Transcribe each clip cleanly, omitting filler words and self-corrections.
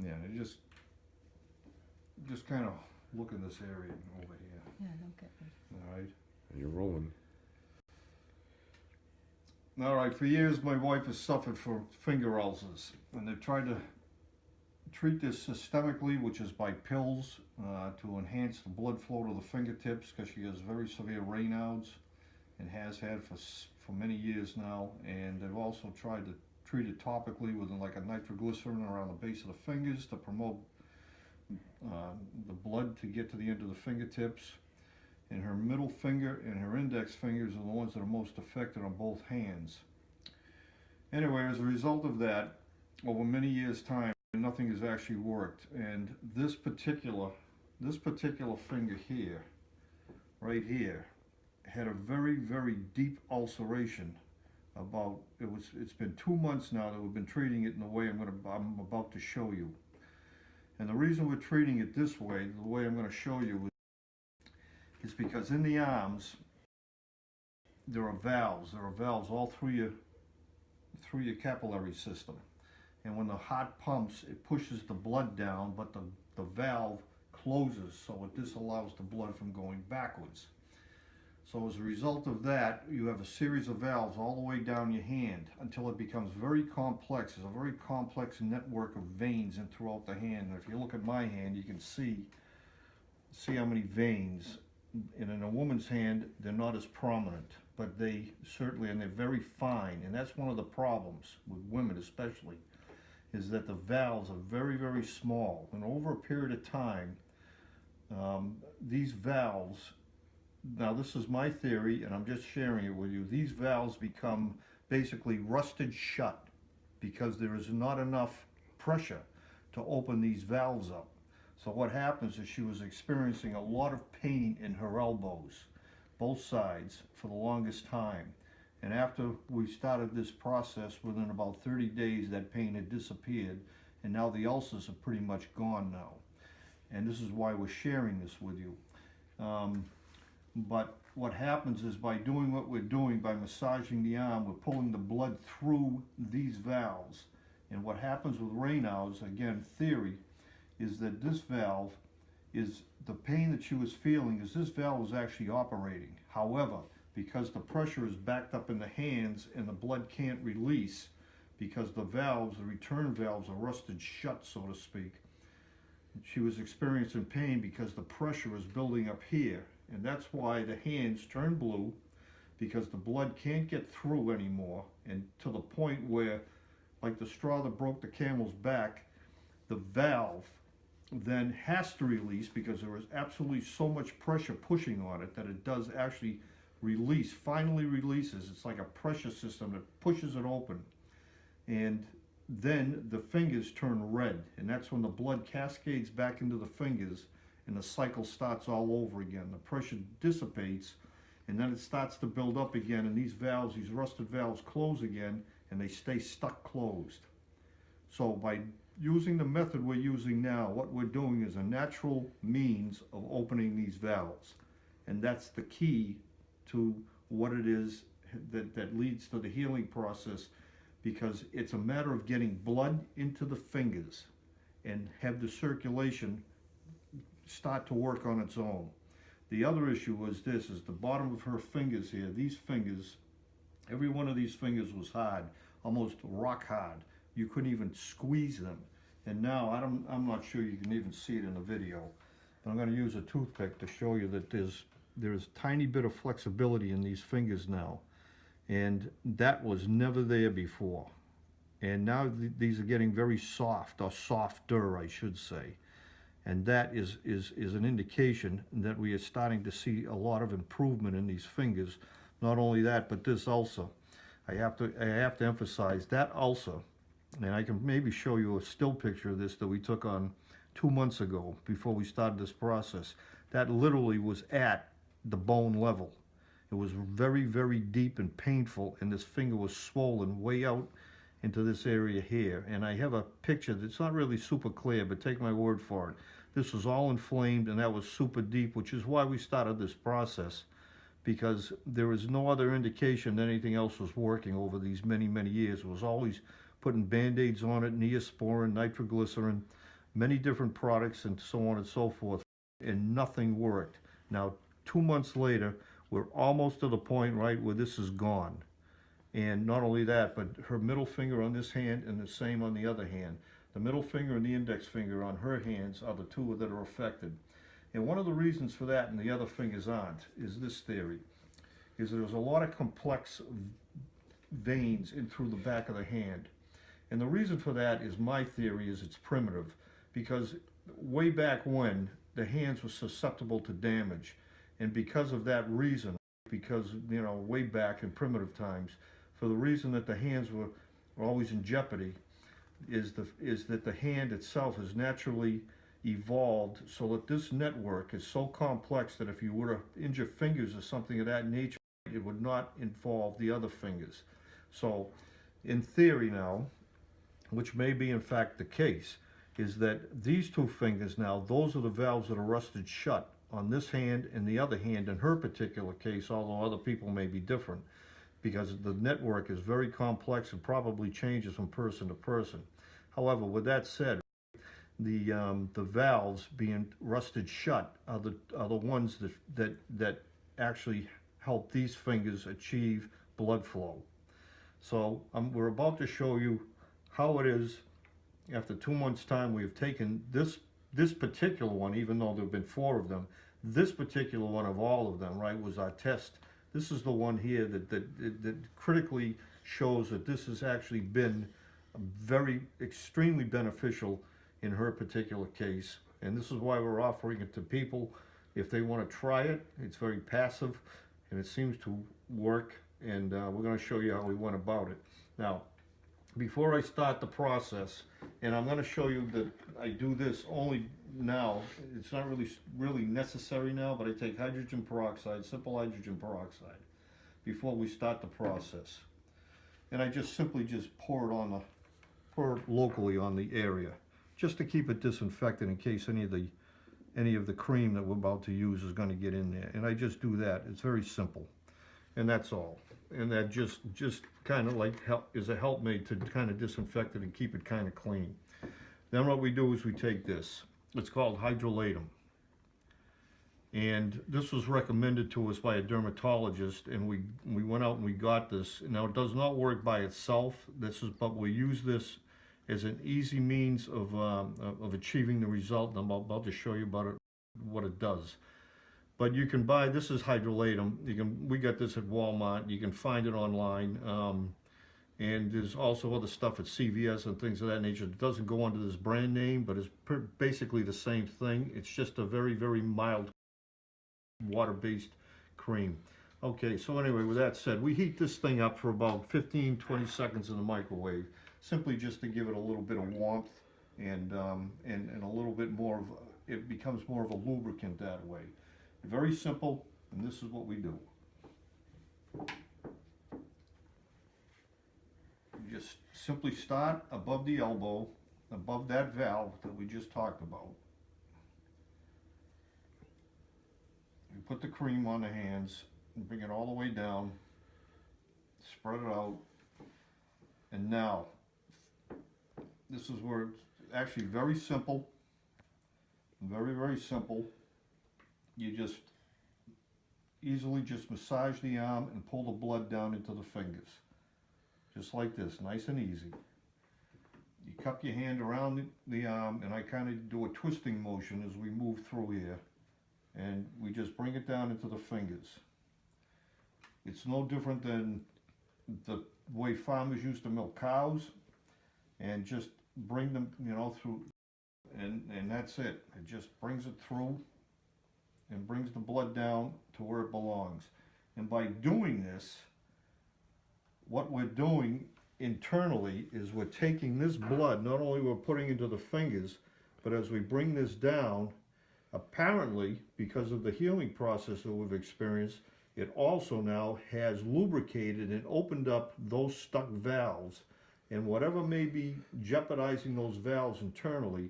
Yeah, you just kind of look in this area over here. Yeah, don't get me. All right. You're rolling. All right. For years, my wife has suffered from finger ulcers, and they've tried to treat this systemically, which is by pills to enhance the blood flow to the fingertips, because she has very severe Raynaud's and has had for many years now. And they've also tried to treat it topically with like a nitroglycerin around the base of the fingers to promote the blood to get to the end of the fingertips. And her middle finger and her index fingers are the ones that are most affected on both hands. Anyway, as a result of that, over many years' time, nothing has actually worked. And this particular finger here, right here, had a very, very deep ulceration. It's been 2 months now that we've been treating it in the way I'm about to show you. And the reason we're treating it this way, the way I'm going to show you, is because in the arms there are valves. There are valves all through your capillary system. And when the heart pumps, it pushes the blood down, but the valve closes, so it disallows the blood from going backwards. So as a result of that, you have a series of valves all the way down your hand until it becomes very complex. There's a very complex network of veins in throughout the hand. And if you look at my hand, you can see how many veins. And in a woman's hand, they're not as prominent, but they certainly, and they're very fine. And that's one of the problems with women especially, is that the valves are very, very small. And over a period of time, these valves, now this is my theory and I'm just sharing it with you, these valves become basically rusted shut because there is not enough pressure to open these valves up. So what happens is she was experiencing a lot of pain in her elbows, both sides, for the longest time. And after we started this process, within about 30 days, that pain had disappeared, and now the ulcers are pretty much gone now. And this is why we're sharing this with you. But what happens is, by doing what we're doing, by massaging the arm, we're pulling the blood through these valves. And what happens with Raynaud's, again, theory, is that this valve is, the pain that she was feeling is this valve was actually operating. However, because the pressure is backed up in the hands and the blood can't release, because the valves, the return valves, are rusted shut, so to speak, she was experiencing pain because the pressure is building up here. And that's why the hands turn blue, because the blood can't get through anymore, and to the point where, like the straw that broke the camel's back, the valve then has to release, because there is absolutely so much pressure pushing on it that it does actually release, finally releases. It's like a pressure system that pushes it open. And then the fingers turn red, and that's when the blood cascades back into the fingers and the cycle starts all over again. The pressure dissipates, and then it starts to build up again, and these valves, these rusted valves, close again, and they stay stuck closed. So by using the method we're using now, what we're doing is a natural means of opening these valves. And that's the key to what it is that leads to the healing process, because it's a matter of getting blood into the fingers and have the circulation start to work on its own. The other issue was this, is the bottom of her fingers here. These fingers, every one of these fingers was hard, almost rock hard. You couldn't even squeeze them. And now, I'm not sure you can even see it in the video, but I'm going to use a toothpick to show you that there's a tiny bit of flexibility in these fingers now. And that was never there before. And now these are getting very soft, or softer, I should say. And that is an indication that we are starting to see a lot of improvement in these fingers. Not only that, but this ulcer. I have to emphasize that ulcer, and I can maybe show you a still picture of this that we took on 2 months ago before we started this process. That literally was at the bone level. It was very, very deep and painful, and this finger was swollen way out into this area here. And I have a picture that's not really super clear, but take my word for it. This was all inflamed, and that was super deep, which is why we started this process, because there was no other indication that anything else was working over these many, many years. It was always putting Band-Aids on it, Neosporin, nitroglycerin, many different products and so on and so forth, and nothing worked. Now, 2 months later, we're almost to the point, right, where this is gone. And not only that, but her middle finger on this hand and the same on the other hand. The middle finger and the index finger on her hands are the two that are affected. And one of the reasons for that, and the other fingers aren't, is this theory, is there's a lot of complex veins in through the back of the hand. And the reason for that is, my theory is, it's primitive, because way back when, the hands were susceptible to damage. And because of that reason, because, you know, way back in primitive times, for the reason that the hands were always in jeopardy, is that the hand itself has naturally evolved so that this network is so complex that if you were to injure fingers or something of that nature, it would not involve the other fingers. So, in theory now, which may be in fact the case, is that these two fingers now, those are the valves that are rusted shut on this hand and the other hand in her particular case, although other people may be different, because the network is very complex and probably changes from person to person. However, with that said, the valves being rusted shut are the ones that actually help these fingers achieve blood flow. So we're about to show you how it is. After 2 months' time, we have taken this particular one, even though there have been 4 of them. This particular one of all of them, right, was our test. This is the one here that critically shows that this has actually been very extremely beneficial in her particular case. And this is why we're offering it to people if they want to try it. It's very passive and it seems to work, and we're going to show you how we went about it. Now, before I start the process, and I'm going to show you that I do this only now, it's not really necessary now, but I take hydrogen peroxide, simple hydrogen peroxide, before we start the process. And I just simply pour it locally on the area, just to keep it disinfected in case any of the cream that we're about to use is going to get in there. And I just do that. It's very simple, and that's all. And that just kind of like is a helpmate to kind of disinfect it and keep it kind of clean. Then what we do is we take this. It's called hydrolatum. And this was recommended to us by a dermatologist, and we went out and we got this. Now, it does not work by itself. But we use this as an easy means of achieving the result. And I'm about to show you what it does. But you can buy, this is hydrolatum. We got this at Walmart. You can find it online. And there's also other stuff at CVS and things of that nature. It doesn't go under this brand name, but it's basically the same thing. It's just a very, very mild water-based cream. Okay, so anyway, with that said, we heat this thing up for about 15-20 seconds in the microwave, simply just to give it a little bit of warmth and a little bit more of, it becomes more of a lubricant that way. Very simple, and this is what we do. You just simply start above the elbow, above that valve that we just talked about. You put the cream on the hands and bring it all the way down, spread it out, and now this is where it's actually very simple, very, very simple. You just easily just massage the arm and pull the blood down into the fingers. Just like this, nice and easy. You cup your hand around the arm, and I kind of do a twisting motion as we move through here. And we just bring it down into the fingers. It's no different than the way farmers used to milk cows, and just bring them, you know, through, and that's it. It just brings it through and brings the blood down to where it belongs. And by doing this, what we're doing internally is we're taking this blood, not only we're putting into the fingers, but as we bring this down, apparently, because of the healing process that we've experienced, it also now has lubricated and opened up those stuck valves. And whatever may be jeopardizing those valves internally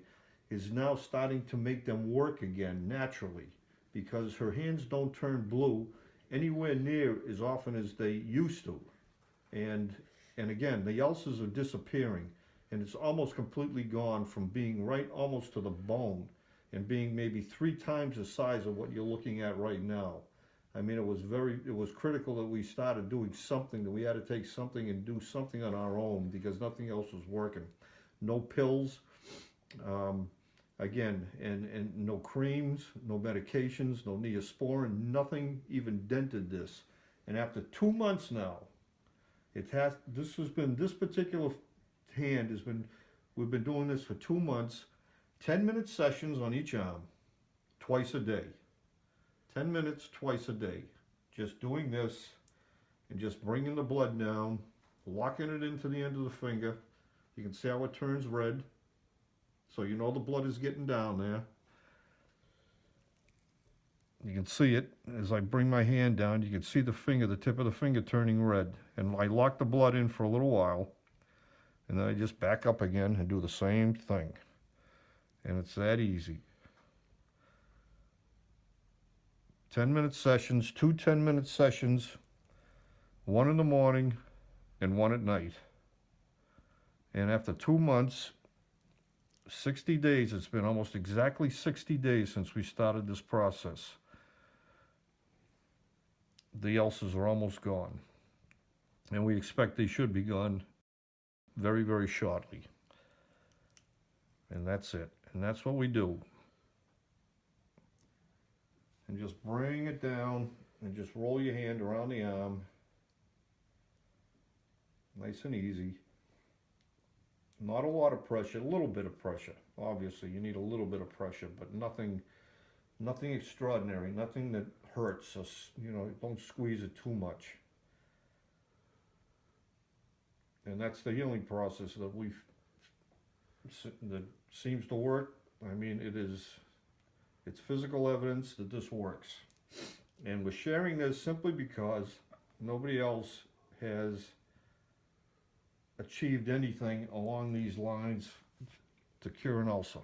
is now starting to make them work again naturally, because her hands don't turn blue anywhere near as often as they used to. And again, the ulcers are disappearing. and it's almost completely gone from being right almost to the bone and being maybe 3 times the size of what you're looking at right now. I mean, it was critical that we started doing something, that we had to take something and do something on our own because nothing else was working. No pills, again, and no creams, no medications, no Neosporin, nothing even dented this. And after 2 months now, this particular hand has been, we've been doing this for 2 months, 10-minute sessions on each arm, twice a day. 10 minutes twice a day, just doing this and just bringing the blood down, locking it into the end of the finger. You can see how it turns red, so you know the blood is getting down there. You can see it as I bring my hand down. You can see the finger, the tip of the finger turning red. And I lock the blood in for a little while, and then I just back up again and do the same thing. And it's that easy. 10-minute sessions, 2 10-minute sessions, 1 in the morning and 1 at night. And after 2 months, 60 days, it's been almost exactly 60 days since we started this process. The ulcers are almost gone. And we expect they should be gone very, very shortly. And that's it. And that's what we do. And just bring it down and just roll your hand around the arm. Nice and easy. Not a lot of pressure, a little bit of pressure. Obviously, you need a little bit of pressure, but nothing extraordinary, nothing that hurts us. You know, don't squeeze it too much. And that's the healing process that seems to work. I mean, it's physical evidence that this works. And we're sharing this simply because nobody else has achieved anything along these lines to cure an ulcer.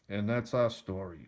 And that's our story.